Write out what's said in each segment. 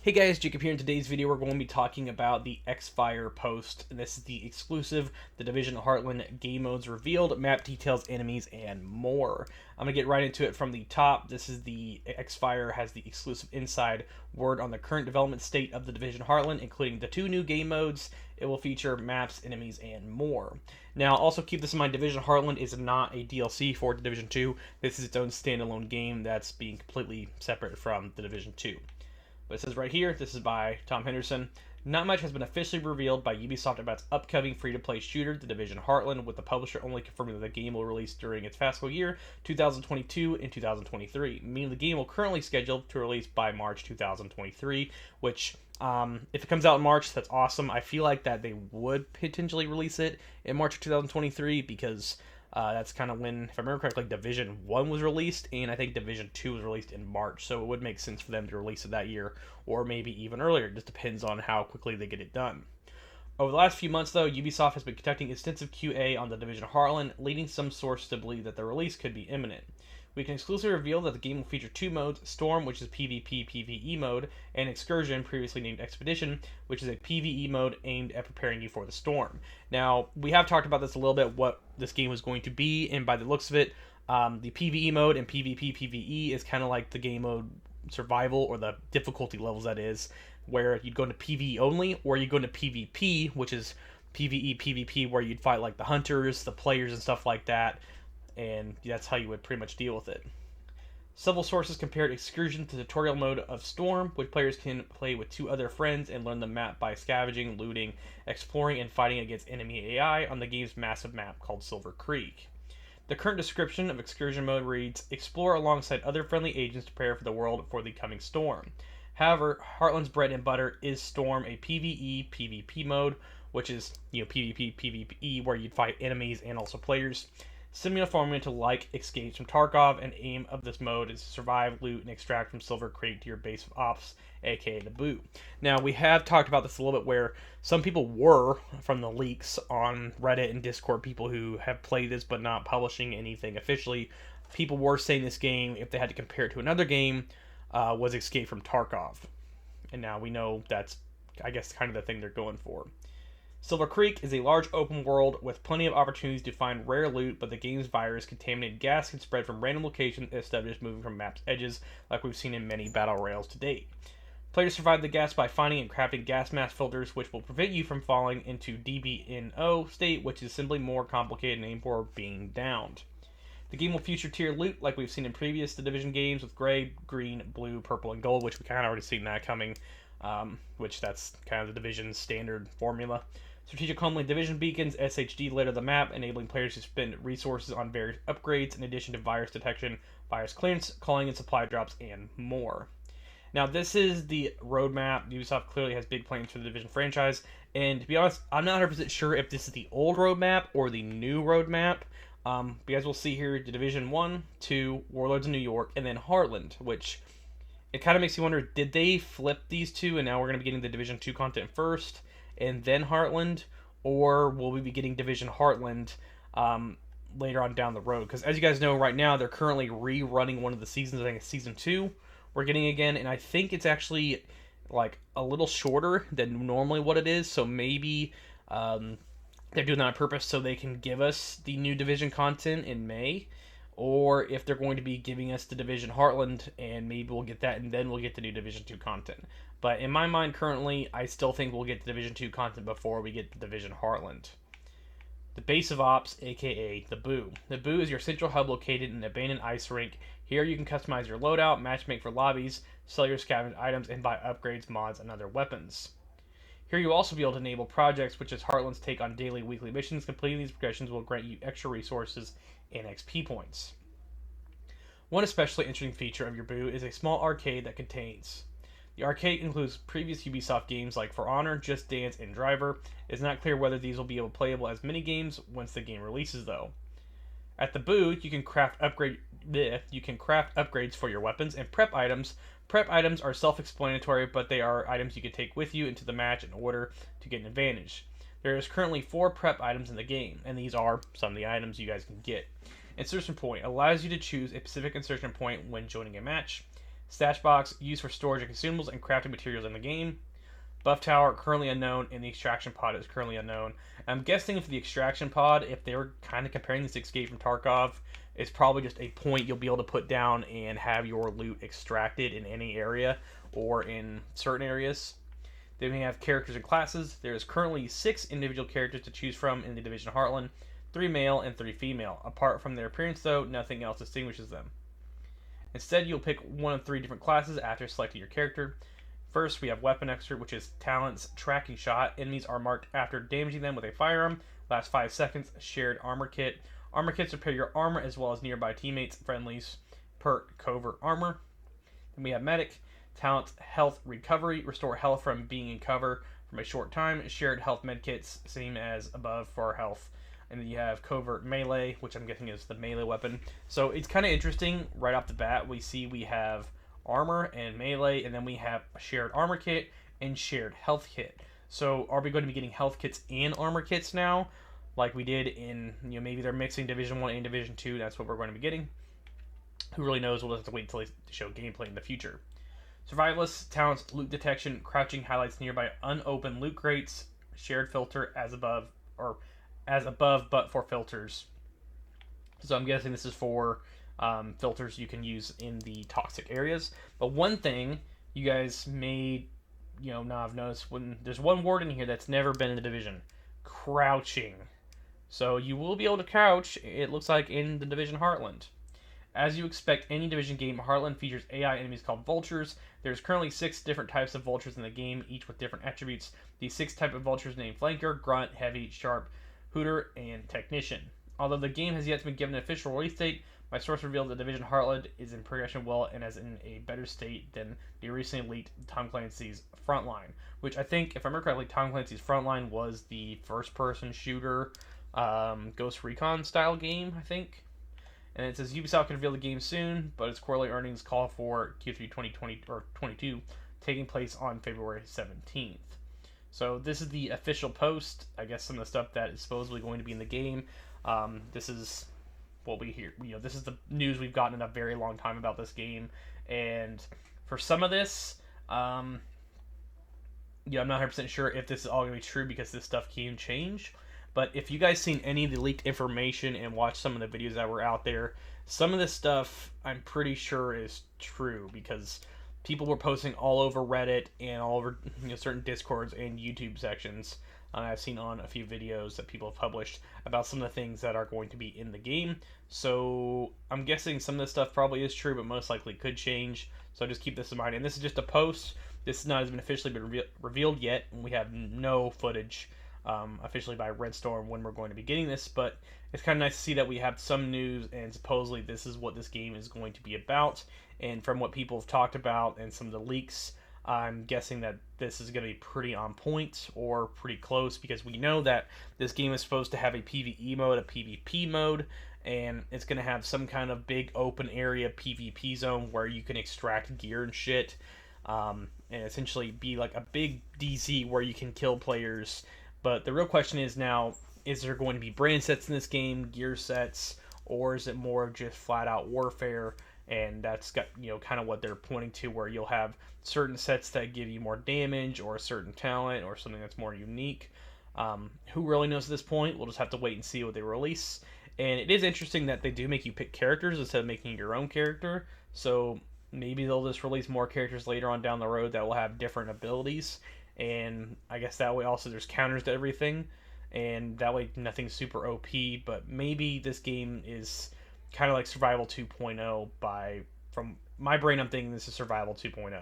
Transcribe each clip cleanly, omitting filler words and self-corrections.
Hey guys, Jacob here. In today's video, we're going to be talking about the X-Fire post. And this is the exclusive The Division Heartland game modes revealed, map details, enemies, and more. I'm going to get right into it from the top. This is the X-Fire has the exclusive inside word on the current development state of The Division Heartland, including the 2 new game modes. It will feature maps, enemies, and more. Now, also keep this in mind, Division Heartland is not a DLC for The Division 2. This is its own standalone game that's being completely separate from The Division 2. But it says right here, this is by Tom Henderson. Not much has been officially revealed by Ubisoft about its upcoming free-to-play shooter, The Division Heartland, with the publisher only confirming that the game will release during its fiscal year 2022 and 2023, meaning the game will currently scheduled to release by March 2023, which, if it comes out in March, that's awesome. I feel like that they would potentially release it in March of 2023 because that's kind of when, if I remember correctly, Division 1 was released, and I think Division 2 was released in March, so it would make sense for them to release it that year, or maybe even earlier. It just depends on how quickly they get it done. Over the last few months, though, Ubisoft has been conducting extensive QA on The Division Heartland, leading some sources to believe that the release could be imminent. We can exclusively reveal that the game will feature 2 modes, Storm, which is PvP/PvE mode, and Excursion, previously named Expedition, which is a PvE mode aimed at preparing you for the storm. Now, we have talked about this a little bit, what this game was going to be, and by the looks of it, the PvE mode and PvP/PvE is kind of like the game mode survival, or the difficulty levels that is, where you'd go into PvE only, or you go into PvP, which is PvE/PvP, where you'd fight like the hunters, the players, and stuff like that, and that's how you would pretty much deal with it. Several sources compared Excursion to the tutorial mode of Storm, which players can play with 2 other friends and learn the map by scavenging, looting, exploring, and fighting against enemy AI on the game's massive map called Silver Creek. The current description of Excursion mode reads, explore alongside other friendly agents to prepare for the world for the coming storm. However, Heartland's bread and butter is Storm, a PvE/PvP mode, which is, PvP/PvE, where you'd fight enemies and also players. Similar formula to like Escapes from Tarkov, and aim of this mode is to survive, loot, and extract from Silver Creek to your base of ops, aka the boot. Now, we have talked about this a little bit, where some people were, from the leaks on Reddit and Discord, people who have played this but not publishing anything officially, people were saying this game, if they had to compare it to another game, was Escape from Tarkov. And now we know that's, I guess, kind of the thing they're going for. Silver Creek is a large open world with plenty of opportunities to find rare loot, but the game's virus contaminated gas can spread from random locations instead of just moving from map's edges, like we've seen in many battle royales to date. Players survive the gas by finding and crafting gas mask filters, which will prevent you from falling into DBNO state, which is simply more complicated name for being downed. The game will feature tiered loot, like we've seen in previous The Division games, with gray, green, blue, purple, and gold, which we kind of already seen that coming, which that's kind of the Division's standard formula. Strategic Homeland Division beacons SHD layer the map, enabling players to spend resources on various upgrades in addition to virus detection, virus clearance, calling and supply drops, and more. Now, this is the roadmap. Ubisoft clearly has big plans for the Division franchise, and to be honest, I'm not 100% sure if this is the old roadmap or the new roadmap. Because we'll see here, the Division 1, 2, Warlords of New York, and then Heartland, which it kind of makes you wonder, did they flip these two and now we're going to be getting the Division 2 content first and then Heartland, or will we be getting Division Heartland later on down the road? Because as you guys know, right now they're currently rerunning one of the seasons. I think it's season 2 we're getting again, and I think it's actually like a little shorter than normally what it is, so maybe they're doing that on purpose so they can give us the new Division content in May, or if they're going to be giving us the Division Heartland, and maybe we'll get that, and then we'll get the new Division 2 content. But in my mind, currently, I still think we'll get the Division 2 content before we get the Division Heartland. The base of ops, aka the Boo. The Boo is your central hub located in an abandoned ice rink. Here you can customize your loadout, matchmake for lobbies, sell your scavenged items, and buy upgrades, mods, and other weapons. Here you'll also be able to enable projects, which is Heartland's take on daily, weekly missions. Completing these progressions will grant you extra resources and XP points. One especially interesting feature of your Boo is a small arcade that contains. The arcade includes previous Ubisoft games like For Honor, Just Dance, and Driver. It's not clear whether these will be playable as mini-games once the game releases, though. At the Boo, you can craft upgrades for your weapons and prep items. Prep items are self-explanatory, but they are items you can take with you into the match in order to get an advantage. There is currently 4 prep items in the game, and these are some of the items you guys can get. Insertion point allows you to choose a specific insertion point when joining a match. Stash box used for storage of consumables and crafting materials in the game. Buff tower currently unknown, and the extraction pod is currently unknown. I'm guessing for the extraction pod, if they were kind of comparing this to Escape from Tarkov, it's probably just a point you'll be able to put down and have your loot extracted in any area or in certain areas. Then we have characters and classes. There is currently 6 individual characters to choose from in the Division Heartland, 3 male and 3 female. Apart from their appearance, though, nothing else distinguishes them. Instead, you'll pick one of 3 different classes after selecting your character. First, we have Weapon Expert, which is Talent's Tracking Shot. Enemies are marked after damaging them with a firearm. Lasts 5 seconds. Shared Armor Kit. Armor Kits repair your armor as well as nearby teammates, friendlies. Perk Covert Armor. Then we have Medic. Talent's Health Recovery. Restore health from being in cover from a short time. Shared Health Medkits, same as above for health. And then you have Covert Melee, which I'm guessing is the melee weapon. So it's kind of interesting right off the bat. We have armor and melee, and then we have a shared armor kit and shared health kit. So are we going to be getting health kits and armor kits now, like we did in, maybe they're mixing Division 1 and Division 2, that's what we're going to be getting. Who really knows, we'll have to wait until they show gameplay in the future. Survivalist, talents, loot detection, crouching highlights nearby unopened loot crates, shared filter as above but for filters. So I'm guessing this is for filters you can use in the toxic areas. But one thing you guys may not have noticed, when there's one word in here that's never been in the Division: crouching. So you will be able to crouch, it looks like, in the Division Heartland. As you expect any Division game, Heartland features AI enemies called vultures. There's currently 6 different types of vultures in the game, each with different attributes. These 6 types of vultures named Flanker, Grunt, Heavy, Sharp, Hooter, and Technician. Although the game has yet to be given an official release date, my source revealed that Division Heartland is in progression well and is in a better state than the recently leaked Tom Clancy's Frontline, which I think, if I remember correctly, Tom Clancy's Frontline was the first-person shooter Ghost Recon style game, I think. And it says Ubisoft can reveal the game soon, but its quarterly earnings call for Q3 2020 or 22, taking place on February 17th. So this is the official post. I guess some of the stuff that is supposedly going to be in the game. This is what we hear. This is the news we've gotten in a very long time about this game. And for some of this, I'm not 100% sure if this is all going to be true because this stuff can change. But if you guys seen any of the leaked information and watched some of the videos that were out there, some of this stuff I'm pretty sure is true because people were posting all over Reddit and all over certain Discords and YouTube sections. I've seen on a few videos that people have published about some of the things that are going to be in the game. So I'm guessing some of this stuff probably is true, but most likely could change. So just keep this in mind. And this is just a post. This has not been officially been revealed yet, and we have no footage officially by Red Storm when we're going to be getting this. But it's kind of nice to see that we have some news, and supposedly this is what this game is going to be about. And from what people have talked about and some of the leaks, I'm guessing that this is going to be pretty on point or pretty close, because we know that this game is supposed to have a PvE mode, a PvP mode, and it's going to have some kind of big open area PvP zone where you can extract gear and shit, and essentially be like a big DZ where you can kill players. But the real question is now, is there going to be brand sets in this game, gear sets, or is it more just flat out warfare? And that's got, kind of what they're pointing to, where you'll have certain sets that give you more damage or a certain talent or something that's more unique. Who really knows at this point? We'll just have to wait and see what they release. And it is interesting that they do make you pick characters instead of making your own character. So maybe they'll just release more characters later on down the road that will have different abilities. And I guess that way also there's counters to everything. And that way nothing's super OP. But maybe this game is kind of like Survival 2.0 from my brain. I'm thinking this is Survival 2.0.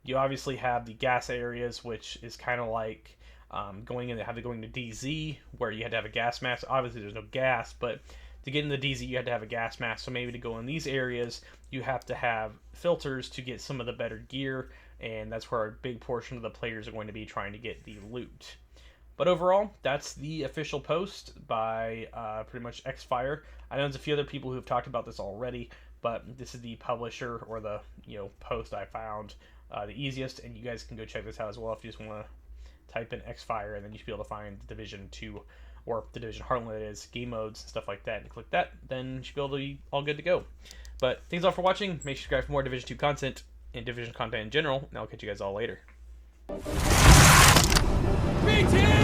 You obviously have the gas areas, which is kind of like going to DZ, where you had to have a gas mask. Obviously there's no gas, but to get into DZ you had to have a gas mask. So maybe to go in these areas you have to have filters to get some of the better gear, and that's where a big portion of the players are going to be trying to get the loot. But overall, that's the official post by pretty much Xfire. I know there's a few other people who have talked about this already, but this is the publisher or the post I found the easiest, and you guys can go check this out as well if you just want to type in Xfire, and then you should be able to find the Division 2 or the Division Heartland, that is, game modes and stuff like that, and click that, then you should be able to be all good to go. But thanks all for watching. Make sure you subscribe for more Division 2 content. and Division content in general, and I'll catch you guys all later. BT!